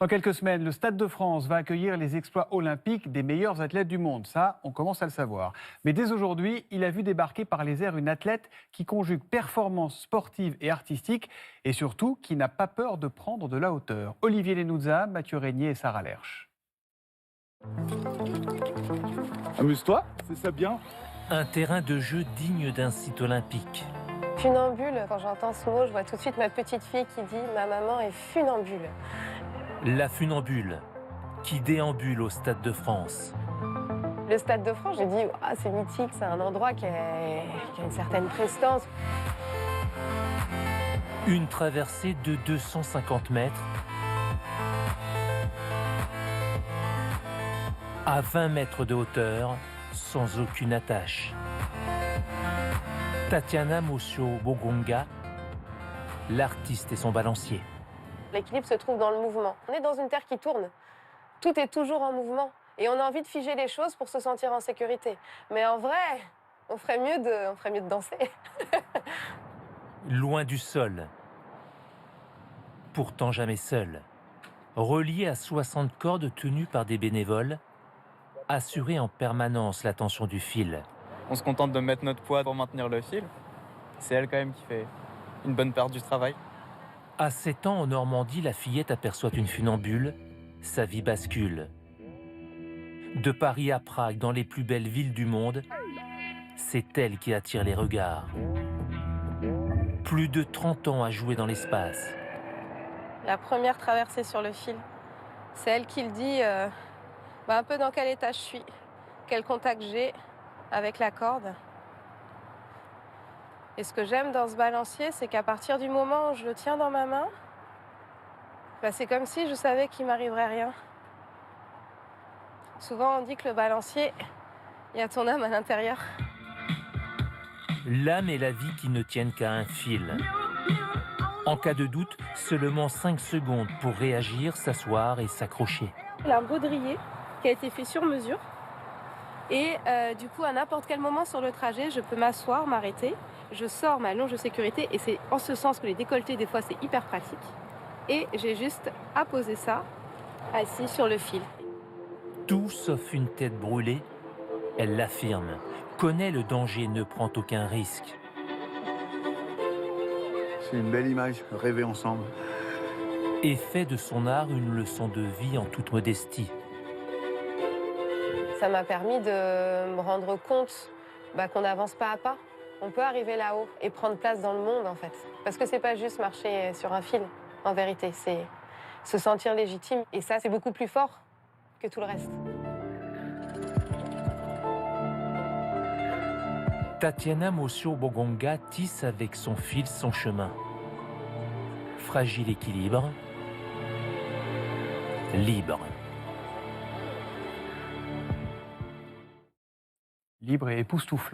Dans quelques semaines, le Stade de France va accueillir les exploits olympiques des meilleurs athlètes du monde. Ça, on commence à le savoir. Mais dès aujourd'hui, il a vu débarquer par les airs une athlète qui conjugue performance sportive et artistique et surtout qui n'a pas peur de prendre de la hauteur. Olivier Lenouza, Mathieu Régnier et Sarah Lerche. Amuse-toi, c'est ça bien. Un terrain de jeu digne d'un site olympique. Funambule, quand j'entends ce mot, je vois tout de suite ma petite fille qui dit « ma maman est funambule ». La funambule, qui déambule au Stade de France. Le Stade de France, je dis ah, c'est mythique, c'est un endroit qui a une certaine prestance. Une traversée de 250 mètres à 20 mètres de hauteur, sans aucune attache. Tatiana Mocio-Bogonga, l'artiste et son balancier. L'équilibre se trouve dans le mouvement. On est dans une terre qui tourne. Tout est toujours en mouvement. Et on a envie de figer les choses pour se sentir en sécurité. Mais en vrai, on ferait mieux de danser. Loin du sol, pourtant jamais seul. Relié à 60 cordes tenues par des bénévoles, assurer en permanence la tension du fil. On se contente de mettre notre poids pour maintenir le fil. C'est elle quand même qui fait une bonne part du travail. À 7 ans, en Normandie, la fillette aperçoit une funambule. Sa vie bascule. De Paris à Prague, dans les plus belles villes du monde, c'est elle qui attire les regards. Plus de 30 ans à jouer dans l'espace. La première traversée sur le fil, c'est elle qui le dit un peu dans quel état je suis, quel contact j'ai avec la corde. Et ce que j'aime dans ce balancier, c'est qu'à partir du moment où je le tiens dans ma main, c'est comme si je savais qu'il ne m'arriverait rien. Souvent, on dit que le balancier, il y a ton âme à l'intérieur. L'âme et la vie qui ne tiennent qu'à un fil. En cas de doute, seulement 5 secondes pour réagir, s'asseoir et s'accrocher. Il a un baudrier qui a été fait sur mesure. Et du coup, à n'importe quel moment sur le trajet, je peux m'asseoir, m'arrêter. Je sors ma longe de sécurité et c'est en ce sens que les décolletés, des fois, c'est hyper pratique. Et j'ai juste à poser ça, assis sur le fil. Tout sauf une tête brûlée, elle l'affirme. Connaît le danger, ne prend aucun risque. C'est une belle image, rêver ensemble. Et fait de son art une leçon de vie en toute modestie. Ça m'a permis de me rendre compte qu'on n'avance pas à pas. On peut arriver là-haut et prendre place dans le monde, en fait. Parce que c'est pas juste marcher sur un fil, en vérité. C'est se sentir légitime. Et ça, c'est beaucoup plus fort que tout le reste. Tatiana Mocio-Bogonga tisse avec son fil son chemin. Fragile équilibre, libre. Libre et époustouflé.